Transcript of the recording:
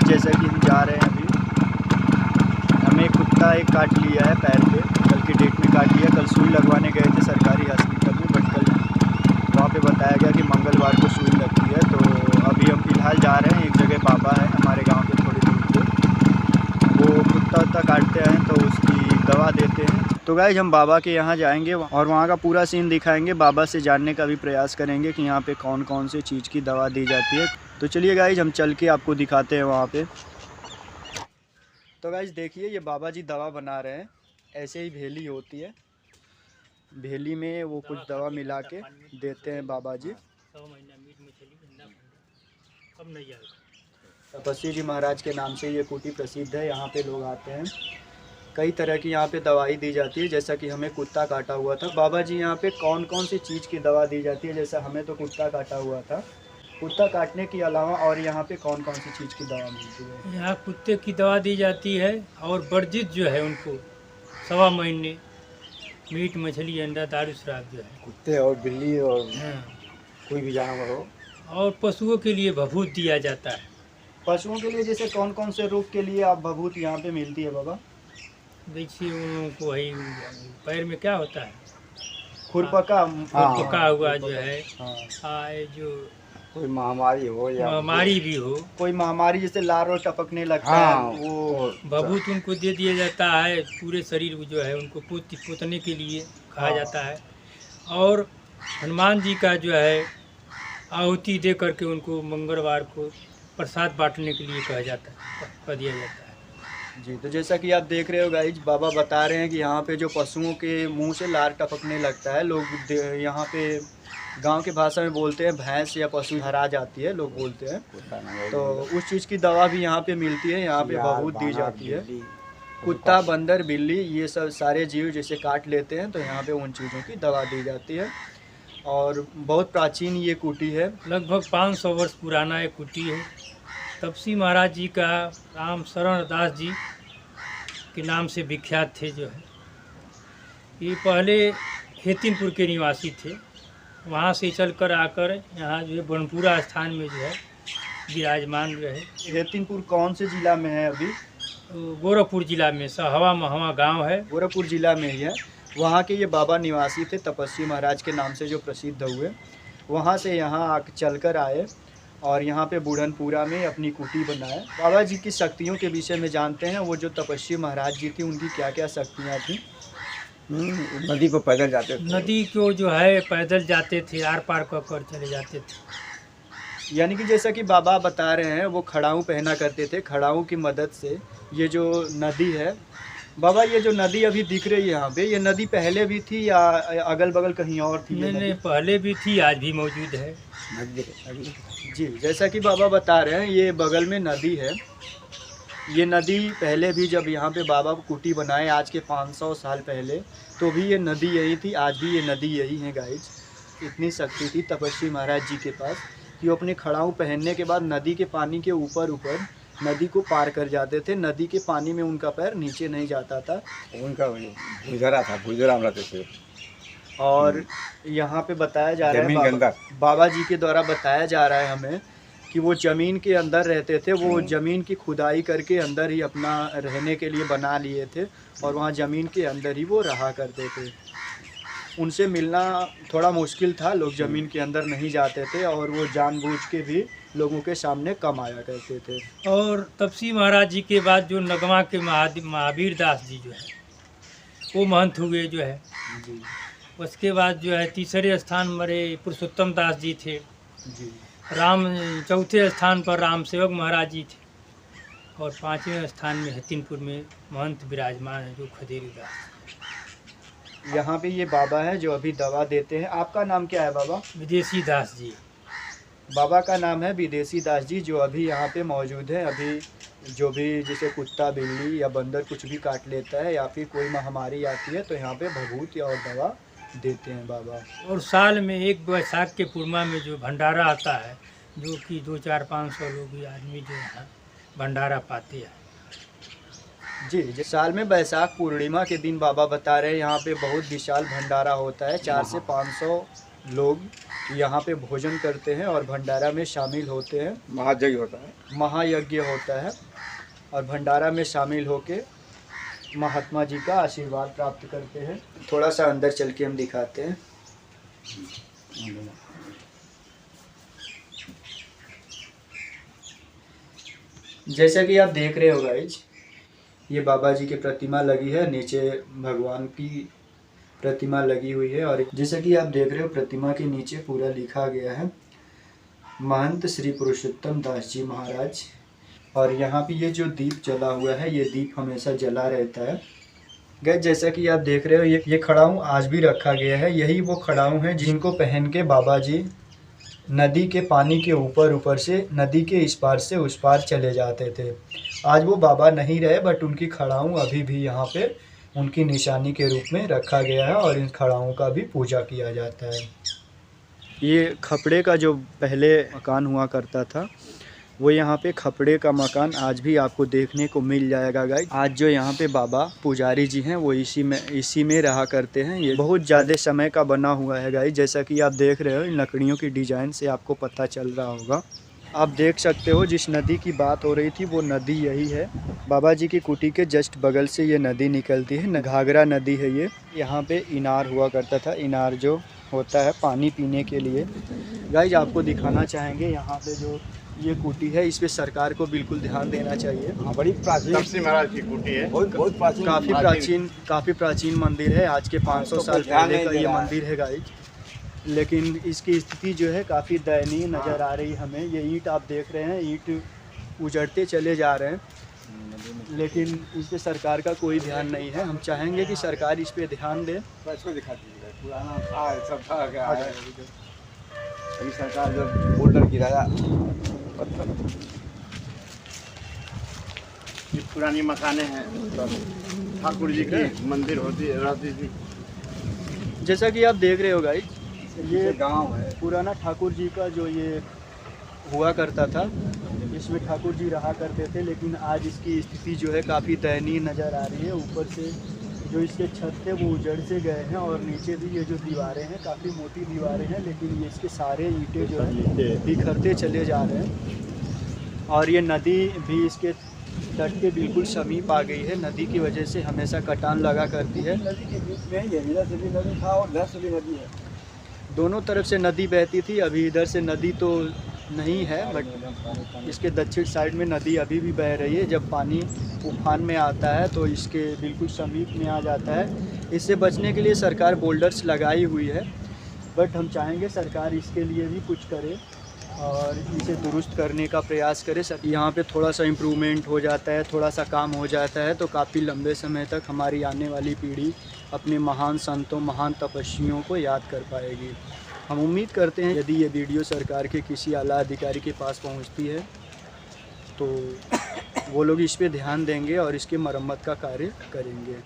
जैसा कि हम जा रहे हैं अभी, हमें कुत्ता एक काट लिया है पैर पे, कल की डेट में काट लिया। कल सुई लगवाने गए थे सरकारी हॉस्पिटल में, बट कल वहाँ पे बताया गया कि मंगलवार को सुई लगती है। तो अभी हम फ़िलहाल जा रहे हैं, एक जगह बाबा है हमारे गांव के थोड़ी दूर पे, वो कुत्ता उत्ता काटते हैं तो उसकी दवा देते हैं। तो गाइस हम बाबा के यहाँ जाएंगे और वहाँ का पूरा सीन दिखाएंगे, बाबा से जानने का भी प्रयास करेंगे कि यहाँ पे कौन कौन सी चीज़ की दवा दी जाती है। तो चलिए गाइस हम चल के आपको दिखाते हैं वहाँ पे। तो गाइस देखिए ये बाबा जी दवा बना रहे हैं, ऐसे ही भेली होती है, भेली में वो कुछ दवा मिला के देते हैं बाबा जी। तपस्वी जी महाराज के नाम से ये कुटी प्रसिद्ध है, यहाँ पे लोग आते हैं। कई तरह की यहाँ पे दवाई दी जाती है, जैसा कि हमें कुत्ता काटा हुआ था। बाबा जी यहाँ पे कौन कौन सी चीज़ की दवा दी जाती है, जैसा हमें तो कुत्ता काटा हुआ था, कुत्ता काटने के अलावा और यहाँ पे कौन कौन सी चीज़ की दवा मिलती है? यहाँ कुत्ते की दवा दी जाती है और वर्जित जो है उनको 1.25 महीने मीट मछली अंडा दारू शराब जो है कुत्ते और बिल्ली और हाँ। कोई भी जानवर हो। और पशुओं के लिए भभूत दिया जाता है। पशुओं के लिए जैसे कौन कौन से रोग के लिए आप भभूत यहाँ पे मिलती है बाबा? देखिए उनको वही पैर में क्या होता है, खुरपका, पका हुआ जो है हाँ। ये जो कोई महामारी हो या महामारी भी हो, कोई महामारी जैसे लार और टपकने लगता हाँ, है वो भभूत उनको दे दिया जाता है। पूरे शरीर जो है उनको पोतने के लिए खाया जाता है। और हनुमान जी का जो है आहुति दे करके उनको मंगलवार को प्रसाद बांटने के लिए कहा दिया जाता है। जी। तो जैसा कि आप देख रहे हो गाइज, बाबा बता रहे हैं कि यहाँ पे जो पशुओं के मुंह से लार टपकने लगता है, लोग यहाँ पे गांव के भाषा में बोलते हैं भैंस या पशु हरा जाती है, लोग बोलते हैं, तो उस चीज़ की दवा भी यहाँ पे मिलती है, यहाँ पे भभूत दी जाती है। कुत्ता, बंदर, बिल्ली, ये सब सारे जीव जैसे काट लेते हैं तो यहाँ पे उन चीज़ों की दवा दी जाती है। और बहुत प्राचीन ये कुटी है, लगभग 500 वर्ष पुराना एक कुटी है। तपसी महाराज जी का राम शरण दास जी के नाम से विख्यात थे जो है। ये पहले हेतिनपुर के निवासी थे, वहाँ से चलकर आकर यहाँ जो है बनपुरा स्थान में जो है विराजमान जो है। हेतिनपुर कौन से जिला में है अभी? गोरखपुर जिला में सहवा महवा गांव है, गोरखपुर जिला में ही है। वहाँ के ये बाबा निवासी थे, तपस्वी महाराज के नाम से जो प्रसिद्ध हुए। वहाँ से यहाँ चल कर आए और यहाँ पे बुढ़नपुरा में अपनी कुटी बनाए। बाबा जी की शक्तियों के विषय में जानते हैं, वो जो तपस्वी महाराज जी थी उनकी क्या क्या शक्तियाँ थी? नदी पर पैदल जाते थे, नदी को जो है पैदल जाते थे, आर पार कर चले जाते थे। यानी कि जैसा कि बाबा बता रहे हैं, वो खड़ाऊ पहना करते थे, खड़ाऊ की मदद से ये जो नदी है, बाबा ये जो नदी अभी दिख रही है यहाँ पे, ये नदी पहले भी थी या अगल बगल कहीं और थी? नहीं, पहले भी थी, आज भी मौजूद है। जी। जैसा कि बाबा बता रहे हैं, ये बगल में नदी है। ये नदी पहले भी जब यहाँ पे बाबा कुटी बनाए आज के 500 साल पहले, तो भी ये नदी यही थी, आज भी ये नदी यही है गाइज। इतनी शक्ति थी तपस्वी महाराज जी के पास कि वो अपने खड़ाऊ पहनने के बाद नदी के पानी के ऊपर नदी को पार कर जाते थे। नदी के पानी में उनका पैर नीचे नहीं जाता था, उनका भुजरा था, भुजरा रहते थे। और यहाँ पे बताया जा रहा जमीन के अंदर, बाबा जी के द्वारा बताया जा रहा है हमें कि वो ज़मीन के अंदर रहते थे। वो ज़मीन की खुदाई करके अंदर ही अपना रहने के लिए बना लिए थे और वहाँ ज़मीन के अंदर ही वो रहा करते थे। उनसे मिलना थोड़ा मुश्किल था, लोग ज़मीन के अंदर नहीं जाते थे और वो जानबूझ के भी लोगों के सामने कम आया करते थे। और तपसी महाराज जी के बाद जो नगमा के महावीर दास जी जो है वो महंत हुए जो है जी। उसके बाद जो है तीसरे स्थान मरे पुरुषोत्तम दास जी थे जी। चौथे स्थान पर राम सेवक महाराज जी थे और 5वें स्थान में हेतिनपुर में महंत विराजमान है जो खदेरी दास। यहाँ पे ये बाबा है जो अभी दवा देते हैं। आपका नाम क्या है बाबा? विदेशी दास जी। बाबा का नाम है विदेशी दास जी, जो अभी यहाँ पे मौजूद है। अभी जो भी जैसे कुत्ता, बिल्ली या बंदर कुछ भी काट लेता है या फिर कोई महामारी आती है तो यहाँ पे भभूत और दवा देते हैं बाबा। और साल में एक बैसाख के पूर्णिमा में जो भंडारा आता है, जो कि 200-400-500 लोग आदमी जो है भंडारा पाते हैं। जी। साल में बैसाख पूर्णिमा के दिन बाबा बता रहे हैं यहाँ पे बहुत विशाल भंडारा होता है। 400 से 500 लोग यहाँ पे भोजन करते हैं और भंडारा में शामिल होते हैं। महायज्ञ होता है। महायज्ञ होता है और भंडारा में शामिल होके महात्मा जी का आशीर्वाद प्राप्त करते हैं। थोड़ा सा अंदर चल के हम दिखाते हैं। जैसा कि आप देख रहे हो गाइज, ये बाबा जी की प्रतिमा लगी है, नीचे भगवान की प्रतिमा लगी हुई है और जैसा कि आप देख रहे हो प्रतिमा के नीचे पूरा लिखा गया है महंत श्री पुरुषोत्तम दास जी महाराज। और यहाँ पे ये जो दीप जला हुआ है, ये दीप हमेशा जला रहता है। गाइस जैसा कि आप देख रहे हो, ये खड़ाऊँ आज भी रखा गया है। यही वो खड़ाऊँ हैं जिनको पहन के बाबा जी नदी के पानी के ऊपर से नदी के इस पार से उस पार चले जाते थे। आज वो बाबा नहीं रहे, बट उनकी खड़ाऊँ अभी भी यहाँ पे उनकी निशानी के रूप में रखा गया है और इन खड़ाऊँ का भी पूजा किया जाता है। ये खपड़े का जो पहले मकान हुआ करता था, वो यहाँ पे खपड़े का मकान आज भी आपको देखने को मिल जाएगा गाइस। आज जो यहाँ पे बाबा पुजारी जी हैं वो इसी में रहा करते हैं। ये बहुत ज़्यादा समय का बना हुआ है गाइस। जैसा कि आप देख रहे हो, इन लकड़ियों की डिज़ाइन से आपको पता चल रहा होगा। आप देख सकते हो जिस नदी की बात हो रही थी वो नदी यही है। बाबा जी की कुटी के जस्ट बगल से ये नदी निकलती है, घाघरा नदी है ये। यहाँ पे इनार हुआ करता था, इनार जो होता है पानी पीने के लिए। गाइस आपको दिखाना चाहेंगे यहाँ पे जो ये कुटी है, इस पे सरकार को बिल्कुल ध्यान देना चाहिए। हाँ, बड़ी प्राचीन तपसी महाराज की कुटी है। बहुत प्राचीन, काफ़ी प्राचीन मंदिर है। आज के 500 साल पहले का ये मंदिर है गाइस। लेकिन इसकी स्थिति जो है काफ़ी दयनीय नज़र आ रही है हमें। ये ईंट आप देख रहे हैं, ईंट उजड़ते चले जा रहे हैं, लेकिन इस पे सरकार का कोई ध्यान नहीं है। हम चाहेंगे कि सरकार इस पे ध्यान दे। इसको दिखा दीजिएगा, पुराना था सब था क्या है। अभी सरकार जब बोल्डर गिराया ये पुरानी मकाने हैं, ठाकुर जी की मंदिर होती रहती थी। जैसा कि आप देख रहे हो गाइस, ये गांव है। पुराना ठाकुर जी का जो ये हुआ करता था, इसमें ठाकुर जी रहा करते थे। लेकिन आज इसकी स्थिति जो है काफ़ी दयनीय नज़र आ रही है। ऊपर से जो इसके छत थे वो उजड़ से गए हैं और नीचे भी ये जो दीवारें हैं काफ़ी मोटी दीवारें हैं, लेकिन ये इसके सारे ईंटें जो हैं बिखरते चले जा रहे हैं। और ये नदी भी इसके तट के बिल्कुल समीप आ गई है। नदी की वजह से हमेशा कटान लगा करती है। नदी के बीच में ही है, इधर से भी नदी था और उधर से भी नदी है। दोनों तरफ से नदी बहती थी। अभी इधर से नदी तो नहीं है, बट इसके दक्षिण साइड में नदी अभी भी बह रही है। जब पानी उफान में आता है तो इसके बिल्कुल समीप में आ जाता है। इससे बचने के लिए सरकार बोल्डर्स लगाई हुई है, बट हम चाहेंगे सरकार इसके लिए भी कुछ करे और इसे दुरुस्त करने का प्रयास करे। यहाँ पे थोड़ा सा इम्प्रूवमेंट हो जाता है, थोड़ा सा काम हो जाता है तो काफ़ी लंबे समय तक हमारी आने वाली पीढ़ी अपने महान संतों, महान तपस्वियों को याद कर पाएगी। हम उम्मीद करते हैं यदि ये वीडियो सरकार के किसी आला अधिकारी के पास पहुंचती है तो वो लोग इस पे ध्यान देंगे और इसके मरम्मत का कार्य करेंगे।